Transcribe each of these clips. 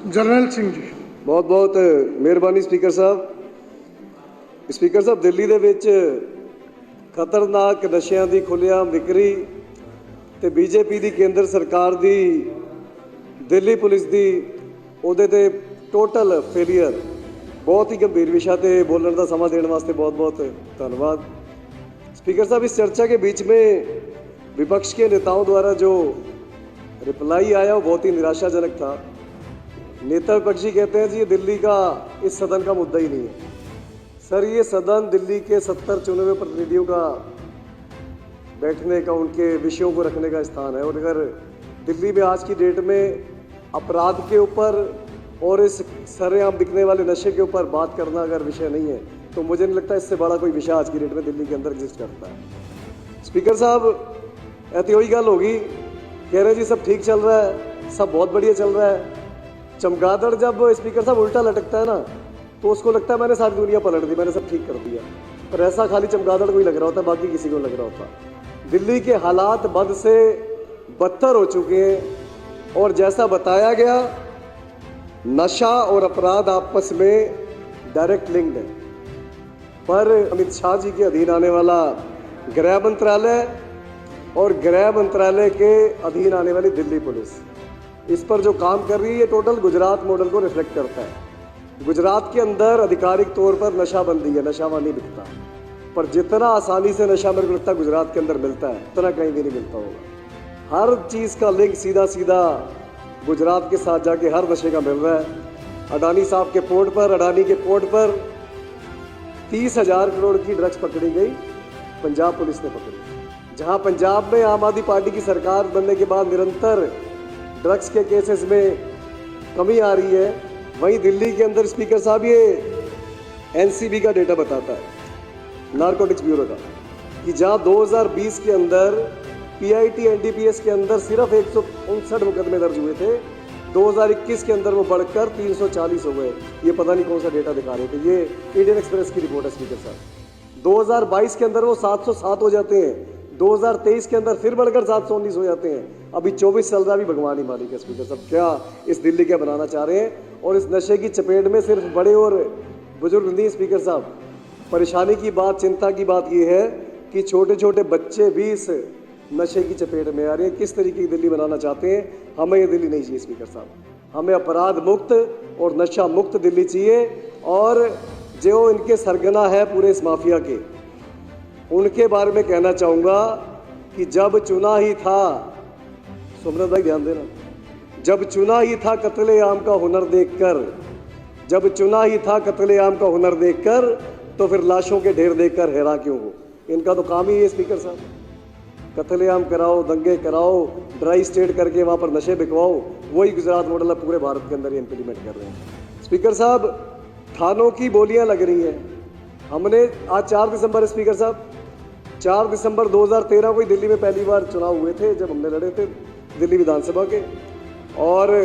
जरनैल सिंह जी। बहुत बहुत मेहरबानी स्पीकर साहब। स्पीकर साहब, दिल्ली ਦੇ ਵਿੱਚ ਖਤਰਨਾਕ ਨਸ਼ਿਆਂ ਦੀ ਖੁੱਲ੍ਹੇਆਮ ਵਿਕਰੀ ਤੇ ਬੀਜੇਪੀ ਦੀ ਕੇਂਦਰ ਸਰਕਾਰ ਦੀ ਦਿੱਲੀ ਪੁਲਿਸ ਦੀ ਉਹਦੇ ਤੇ ਟੋਟਲ ਫੇਲੀਅਰ बहुत ही गंभीर विषय पे बोलने का समा देने वास्ते बहुत बहुत धन्यवाद। स्पीकर साहब, इस चर्चा के बीच में विपक्ष के नेताओं द्वारा जो रिप्लाई आया वो बहुत ही निराशाजनक था। नेता विपक्ष जी कहते हैं जी ये दिल्ली का इस सदन का मुद्दा ही नहीं है। सर, ये सदन दिल्ली के 70 चुने हुए प्रतिनिधियों का बैठने का, उनके विषयों को रखने का स्थान है। और अगर दिल्ली में आज की डेट में अपराध के ऊपर और इस सरेआम बिकने वाले नशे के ऊपर बात करना अगर विषय नहीं है तो मुझे नहीं लगता इससे बड़ा कोई विषय आज की डेट में दिल्ली के अंदर एग्जिस्ट करता है। स्पीकर साहब, ऐसी वही गल होगी, कह रहे जी सब ठीक चल रहा है, सब बहुत बढ़िया चल रहा है। चमगादड़ जब स्पीकर साहब उल्टा लटकता है ना तो उसको लगता है मैंने सारी दुनिया पलट दी, मैंने सब ठीक कर दिया। पर ऐसा खाली चमगादड़ को ही लग रहा होता, बाकी किसी को लग रहा होता। दिल्ली के हालात बद से बदतर हो चुके हैं और जैसा बताया गया नशा और अपराध आपस में डायरेक्ट लिंक्ड है। पर अमित शाह जी के अधीन आने वाला गृह मंत्रालय और गृह मंत्रालय के अधीन आने वाली दिल्ली पुलिस, इस पर जो काम कर रही है टोटल गुजरात मॉडल को रिफ्लेक्ट करता है। गुजरात के अंदर आधिकारिक तौर पर नशाबंदी है, नशा वहाँ नहीं बिकता। पर जितना आसानी से नशा मेरे को लगता है गुजरात के अंदर मिलता है उतना कहीं भी नहीं मिलता होगा। हर चीज़ का लिंक सीधा सीधा गुजरात के साथ जाके हर नशे का मिल रहा है। अडानी साहब के पोर्ट पर, अडानी के पोर्ट पर 30,000 करोड़ की ड्रग्स पकड़ी गई, पंजाब पुलिस ने पकड़ी। जहां पंजाब में आम आदमी पार्टी की सरकार बनने के बाद निरंतर ड्रग्स के केसेस में कमी आ रही है, वहीं दिल्ली के अंदर स्पीकर साहब ये एनसीबी का डेटा बताता है, नारकोटिक्स ब्यूरो का, कि जहां 2020 के अंदर पीआईटी एनडीपीएस के अंदर सिर्फ 159 मुकदमे दर्ज हुए थे, 2021 के अंदर वो बढ़कर 340 हो गए। ये पता नहीं कौन सा डेटा दिखा रहे थे, ये इंडियन एक्सप्रेस की रिपोर्ट है स्पीकर साहब। 2022 के अंदर वो 707 हो जाते हैं, 2023 के अंदर फिर बढ़कर 719 हो जाते हैं, अभी 24 चल रहा, भी भगवान ही मालिक है। स्पीकर साहब, क्या इस दिल्ली क्या बनाना चाह रहे हैं? और इस नशे की चपेट में सिर्फ बड़े और बुजुर्ग नहीं स्पीकर साहब, परेशानी की बात, चिंता की बात ये है कि छोटे छोटे बच्चे भी इस नशे की चपेट में आ रहे हैं। किस तरीके की दिल्ली बनाना चाहते हैं? हमें ये दिल्ली नहीं चाहिए स्पीकर साहब, हमें अपराध मुक्त और नशा मुक्त दिल्ली चाहिए। और जो इनके सरगना है पूरे इस माफिया के, उनके बारे में कहना चाहूँगा कि जब चुना ही था, सुमरत भाई ध्यान देना, जब चुना ही था कत्ले-आम का हुनर देखकर, जब चुना ही था कत्ले-आम का हुनर देखकर, तो फिर लाशों के ढेर देखकर हैरान क्यों हो? इनका तो काम ही है स्पीकर साहब, कत्लेआम कराओ, दंगे कराओ, ड्राई स्टेट करके वहाँ पर नशे बिकवाओ। वही गुजरात मॉडल पूरे भारत के अंदर ये इम्प्लीमेंट कर रहे हैं। स्पीकर साहब, थानों की बोलियां लग रही हैं। हमने आज 4 दिसंबर स्पीकर साहब, 4 दिसंबर 2013 को ही दिल्ली में पहली बार चुनाव हुए थे जब हमने लड़े थे दिल्ली विधानसभा के, और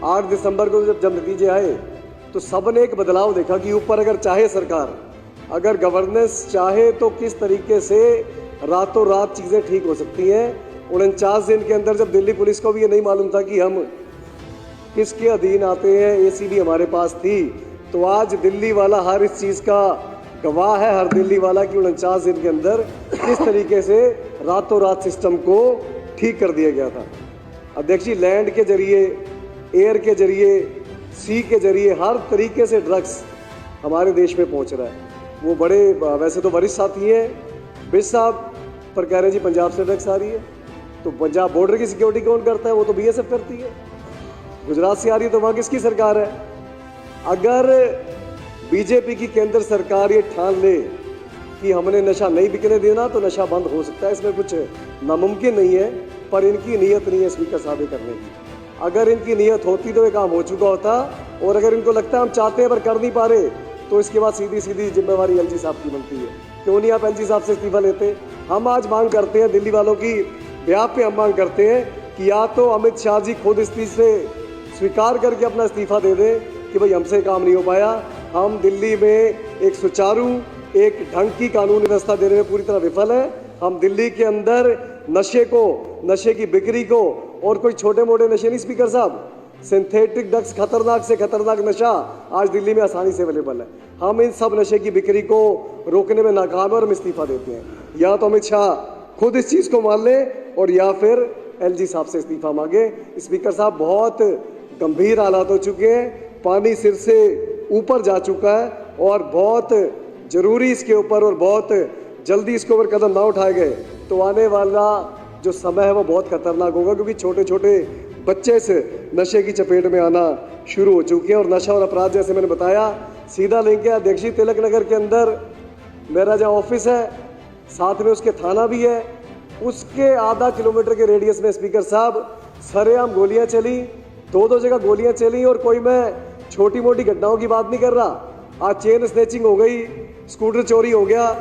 8 दिसंबर को जब नतीजे आए तो सब ने एक बदलाव देखा कि ऊपर अगर चाहे सरकार, अगर गवर्नेंस चाहे तो किस तरीके से रातों रात चीज़ें ठीक हो सकती हैं। 49 दिन के अंदर जब दिल्ली पुलिस को भी ये नहीं मालूम था कि हम किसके अधीन आते हैं, एसीबी हमारे पास थी, तो आज दिल्ली वाला हर इस चीज़ का गवाह है, हर दिल्ली वाला कि 49 दिन के अंदर किस तरीके से रातों रात सिस्टम को ठीक कर दिया गया था। अध्यक्ष जी, लैंड के जरिए, एयर के जरिए, सी के जरिए हर तरीके से ड्रग्स हमारे देश में पहुँच रहा है। वो बड़े वैसे तो वरिष्ठ साथी हैं, बिज साहब, पर कह रहे हैं जी पंजाब से ड्रग्स आ रही है, तो पंजाब बॉर्डर की सिक्योरिटी कौन करता है? वो तो बीएसएफ करती है। गुजरात से आ रही है तो वहाँ किसकी सरकार है? अगर बीजेपी की केंद्र सरकार ये ठान ले कि हमने नशा नहीं बिकने देना तो नशा बंद हो सकता है, इसमें कुछ नामुमकिन नहीं है, पर इनकी नीयत नहीं है स्पीकर साहब ये करने की। अगर इनकी नीयत होती तो ये काम हो चुका होता, और अगर इनको लगता है हम चाहते हैं पर कर नहीं पा रहे तो इसके बाद सीधी सीधी जिम्मेवारी एलजी साहब की बनती है। क्यों नहीं आप एलजी साहब से इस्तीफा लेते? हम आज मांग करते हैं, दिल्ली वालों की ब्याह पे हम मांग करते हैं कि या तो अमित शाह जी खुद इस चीज़ से स्वीकार करके अपना इस्तीफा दे दें कि भाई हमसे काम नहीं हो पाया, हम दिल्ली में एक सुचारू, एक ढंग की कानून व्यवस्था देने में पूरी तरह विफल है। हम दिल्ली के अंदर नशे को, नशे की बिक्री को, और कोई छोटे मोटे नशे नहीं स्पीकर साहब, सिंथेटिक ड्रग्स, खतरनाक से खतरनाक नशा आज दिल्ली में आसानी से अवेलेबल है। हम इन सब नशे की बिक्री को रोकने में नाकाम है और हम इस्तीफा देते हैं। या तो अमित शाह खुद इस चीज़ को मान ले और या फिर एलजी साहब से इस्तीफा मांगे। स्पीकर साहब, बहुत गंभीर हालात हो चुके हैं, पानी सिर से ऊपर जा चुका है और बहुत ज़रूरी इसके ऊपर और बहुत जल्दी इसके ऊपर कदम ना उठाए गए तो आने वाला जो समय है वो बहुत खतरनाक होगा, क्योंकि छोटे छोटे बच्चे से नशे की चपेट में आना शुरू हो चुके हैं। और नशा और अपराध, जैसे मैंने बताया, सीधा लिंक है। अध्यक्ष जी, तिलक नगर के अंदर मेरा जहाँ ऑफिस है, साथ में उसके थाना भी है, उसके आधा किलोमीटर के रेडियस में स्पीकर साहब सरेआम गोलियां चली, दो जगह गोलियां चली। और कोई मैं छोटी मोटी घटनाओं की बात नहीं कर रहा। आज चेन स्नैचिंग हो गई, स्कूटर चोरी हो गया,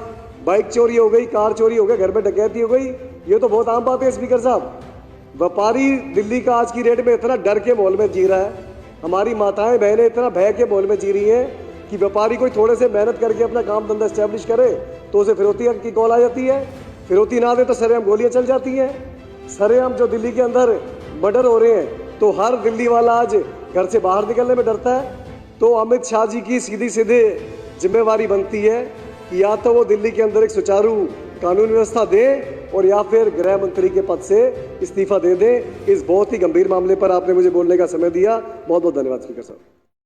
बाइक चोरी हो गई, कार चोरी हो गया, घर में डकैती हो गई। ये तो बहुत आम बात है स्पीकर साहब। व्यापारी दिल्ली का आज की डेट में इतना डर के माहौल में जी रहा है, हमारी माताएं बहनें इतना भय के माहौल में जी रही हैं कि व्यापारी कोई थोड़े से मेहनत करके अपना काम धंधा एस्टेब्लिश करे तो उसे फिरौती की कॉल आ जाती है, फिरौती ना दे तो सरेआम गोलियां चल जाती हैं। सरेआम जो दिल्ली के अंदर मर्डर हो रहे हैं, तो हर दिल्ली वाला आज घर से बाहर निकलने में डरता है। तो अमित शाह जी की सीधी सीधे जिम्मेवारी बनती है कि या तो वो दिल्ली के अंदर एक सुचारू कानून व्यवस्था दें और या फिर गृह मंत्री के पद से इस्तीफा दे दें। इस बहुत ही गंभीर मामले पर आपने मुझे बोलने का समय दिया, बहुत बहुत धन्यवाद स्पीकर साहब।